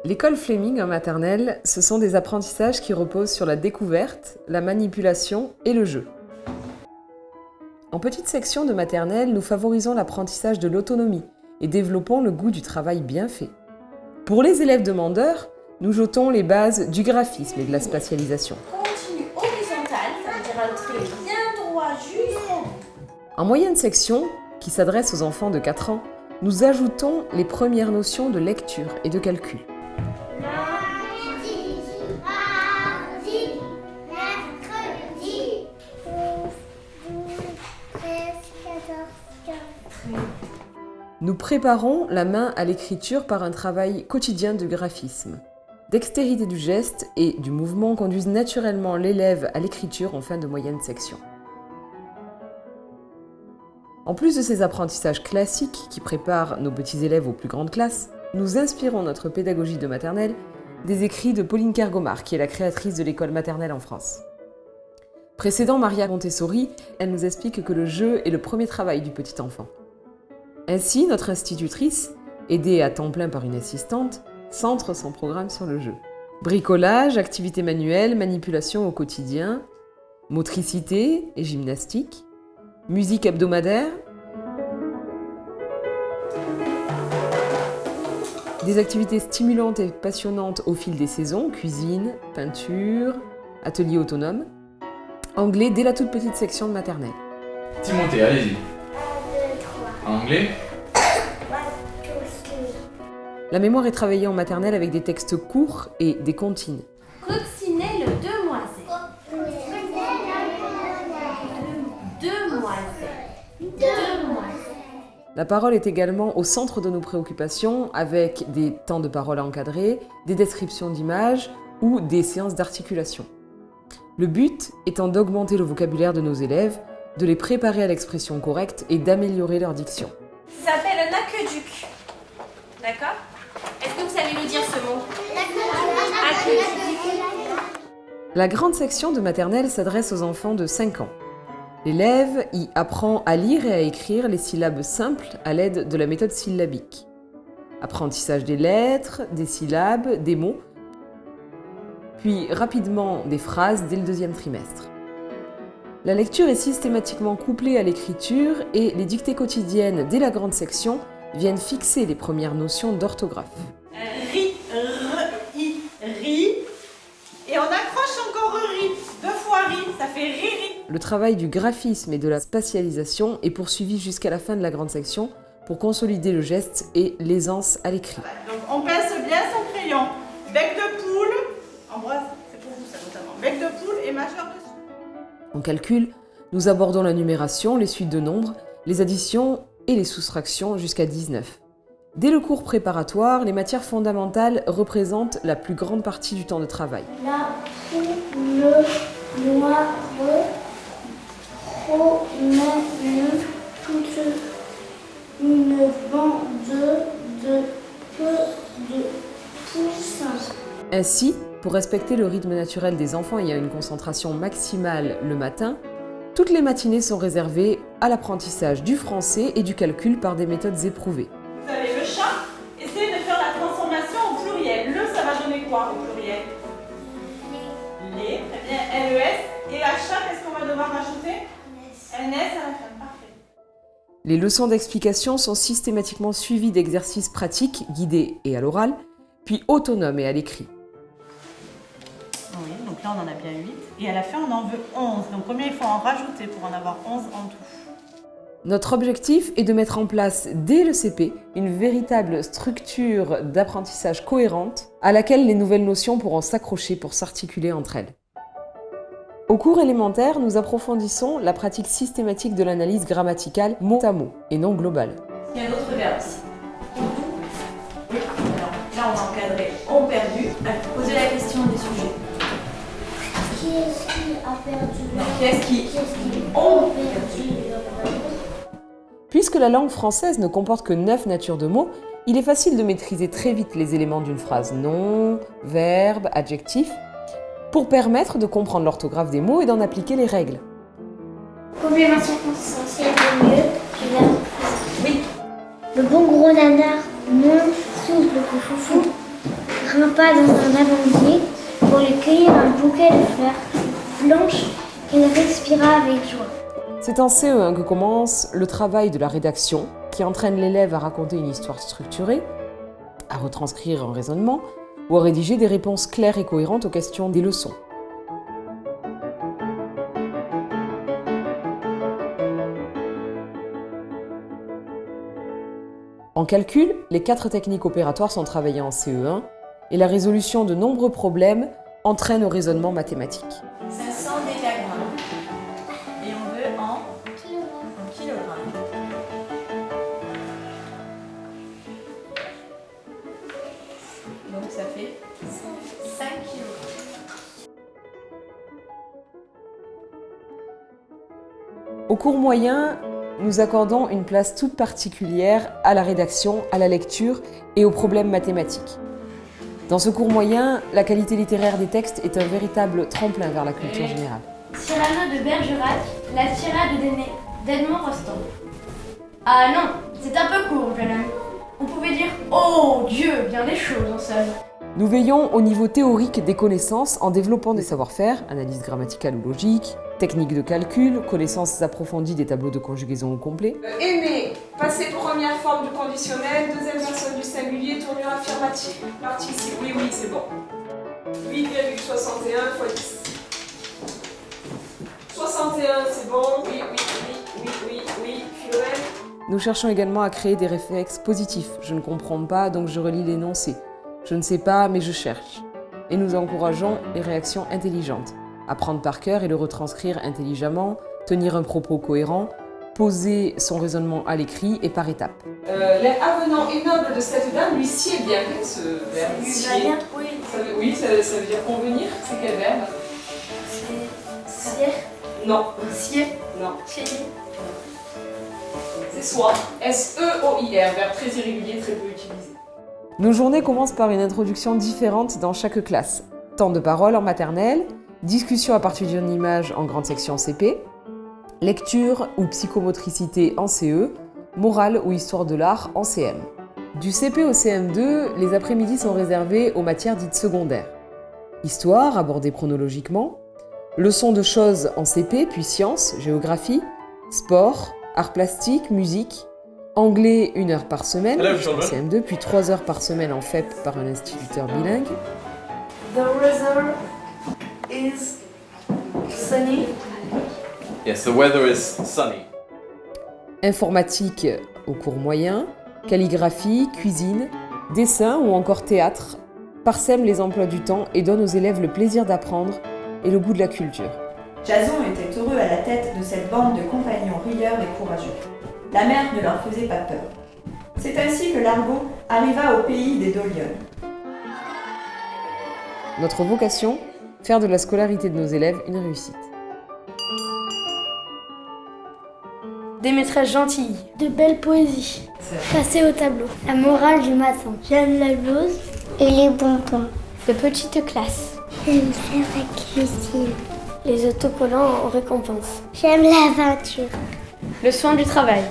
L'école Fleming en maternelle, ce sont des apprentissages qui reposent sur la découverte, la manipulation et le jeu. En petite section de maternelle, nous favorisons l'apprentissage de l'autonomie et développons le goût du travail bien fait. Pour les élèves demandeurs, nous jetons les bases du graphisme et de la spatialisation. Continue horizontale, ça veut dire un trait bien droit, juste. En moyenne section, qui s'adresse aux enfants de 4 ans, nous ajoutons les premières notions de lecture et de calcul. Nous préparons la main à l'écriture par un travail quotidien de graphisme. Dextérité du geste et du mouvement conduisent naturellement l'élève à l'écriture en fin de moyenne section. En plus de ces apprentissages classiques qui préparent nos petits élèves aux plus grandes classes, nous inspirons notre pédagogie de maternelle des écrits de Pauline Kergomar, qui est la créatrice de l'école maternelle en France. Précédant Maria Montessori, elle nous explique que le jeu est le premier travail du petit enfant. Ainsi, notre institutrice, aidée à temps plein par une assistante, centre son programme sur le jeu. Bricolage, activités manuelles, manipulation au quotidien, motricité et gymnastique, musique hebdomadaire, des activités stimulantes et passionnantes au fil des saisons, cuisine, peinture, atelier autonome, anglais dès la toute petite section de maternelle. Timothée, allez-y. Anglais. La mémoire est travaillée en maternelle avec des textes courts et des comptines. Coccinelle demoiselle. Demoiselle. La parole est également au centre de nos préoccupations avec des temps de parole encadrés, des descriptions d'images ou des séances d'articulation. Le but étant d'augmenter le vocabulaire de nos élèves, de les préparer à l'expression correcte et d'améliorer leur diction. Ça s'appelle un aqueduc. D'accord? Est-ce que vous savez nous dire ce mot? Aqueduc. La grande section de maternelle s'adresse aux enfants de 5 ans. L'élève y apprend à lire et à écrire les syllabes simples à l'aide de la méthode syllabique. Apprentissage des lettres, des syllabes, des mots, puis rapidement des phrases dès le 2e trimestre. La lecture est systématiquement couplée à l'écriture et les dictées quotidiennes dès la grande section viennent fixer les premières notions d'orthographe. Ri, i, ri. Et on accroche encore ri. 2 fois ri, ça fait ri. Le travail du graphisme et de la spatialisation est poursuivi jusqu'à la fin de la grande section pour consolider le geste et l'aisance à l'écrit. Donc on pince bien son crayon. Bec de poule. Ambroise, c'est pour vous ça notamment. Bec de poule et majeur dessus. En calcul, nous abordons la numération, les suites de nombres, les additions et les soustractions jusqu'à 19. Dès le cours préparatoire, les matières fondamentales représentent la plus grande partie du temps de travail. La poule noire, promène toute une bande de poussins. Ainsi, pour respecter le rythme naturel des enfants et à une concentration maximale le matin, toutes les matinées sont réservées à l'apprentissage du français et du calcul par des méthodes éprouvées. Vous avez le chat. Essayez de faire la transformation au pluriel. Le, ça va donner quoi au pluriel? Les. Très bien. LES. Et la chat, qu'est-ce qu'on va devoir rajouter? NS à la fin. Parfait. Les leçons d'explication sont systématiquement suivies d'exercices pratiques guidés et à l'oral, puis autonomes et à l'écrit. Oui, donc là on en a bien 8. Et à la fin on en veut 11. Donc combien il faut en rajouter pour en avoir 11 en tout? Notre objectif est de mettre en place dès le CP une véritable structure d'apprentissage cohérente à laquelle les nouvelles notions pourront s'accrocher pour s'articuler entre elles. Au cours élémentaire, nous approfondissons la pratique systématique de l'analyse grammaticale mot à mot et non globale. Il y a d'autres verbes ici. Oui. Alors là on a encadré, on perdu. Allez, posez la question des sujets. Qui est-ce qui a perdu? Non, qu'est-ce qui ont perdu? Puisque la langue française ne comporte que 9 natures de mots, il est facile de maîtriser très vite les éléments d'une phrase nom, verbe, adjectif, pour permettre de comprendre l'orthographe des mots et d'en appliquer les règles. Complémentation consistentielle de mieux, je viens. Oui. Le bon gros nanar, mon souffle que foufou, grimpa dans un amandier pour lui cueillir un bouquet de fleurs blanches qu'il respira avec joie. C'est en CE1 que commence le travail de la rédaction, qui entraîne l'élève à raconter une histoire structurée, à retranscrire un raisonnement ou à rédiger des réponses claires et cohérentes aux questions des leçons. En calcul, les 4 techniques opératoires sont travaillées en CE1 et la résolution de nombreux problèmes entraîne au raisonnement mathématique. 500 décagrammes. Et on veut en kilogrammes. Donc ça fait 5 kilogrammes. Au cours moyen, nous accordons une place toute particulière à la rédaction, à la lecture et aux problèmes mathématiques. Dans ce cours moyen, la qualité littéraire des textes est un véritable tremplin vers la culture générale. Cyrano de Bergerac, la tirade d'Edmond Rostand. Ah non, c'est un peu court, jeune homme. On pouvait dire « Oh Dieu !» bien des choses en somme. Nous veillons au niveau théorique des connaissances en développant des savoir-faire, analyse grammaticale ou logique, techniques de calcul, connaissances approfondies des tableaux de conjugaison au complet. Aimer, passé première forme du conditionnel, deuxième personne du singulier, tournure affirmative. Participe, oui, c'est bon. 8,61 x 10. 61, c'est bon, oui, Philomène. Nous cherchons également à créer des réflexes positifs. Je ne comprends pas, donc je relis l'énoncé. Je ne sais pas, mais je cherche. Et nous encourageons les réactions intelligentes. Apprendre par cœur et le retranscrire intelligemment, tenir un propos cohérent, poser son raisonnement à l'écrit et par étapes. L'air avenant et noble de cette dame lui sied bien. Quel est ce verbe sied? Oui, ça veut dire convenir. C'est quel verbe? Sier. Non. Sier. Non. Sier. C'est soir. S-E-O-I-R, verbe très irrégulier, très peu utilisé. Nos journées commencent par une introduction différente dans chaque classe. Temps de parole en maternelle, discussion à partir d'une image en grande section CP, lecture ou psychomotricité en CE, morale ou histoire de l'art en CM. Du CP au CM2, les après-midi sont réservés aux matières dites secondaires. Histoire, abordée chronologiquement, leçons de choses en CP, puis sciences, géographie, sport, arts plastiques, musique, anglais 1 heure par semaine en CM2, puis 3 heures par semaine en FEP par un instituteur bilingue. The weather is sunny. Yes, the weather is sunny. Informatique au cours moyen, calligraphie, cuisine, dessin ou encore théâtre parsèment les emplois du temps et donnent aux élèves le plaisir d'apprendre et le goût de la culture. Jason était heureux à la tête de cette bande de compagnons rieurs et courageux. La mer ne leur faisait pas peur. C'est ainsi que l'argot arriva au pays des Doliones. Notre vocation, faire de la scolarité de nos élèves une réussite. Des maîtresses gentilles. De belles poésies. Passer au tableau. La morale du matin. J'aime la blouse et les bonbons. De petites classes. J'aime faire la cuisine. Les autocollants en récompense. J'aime l'aventure. Le soin du travail.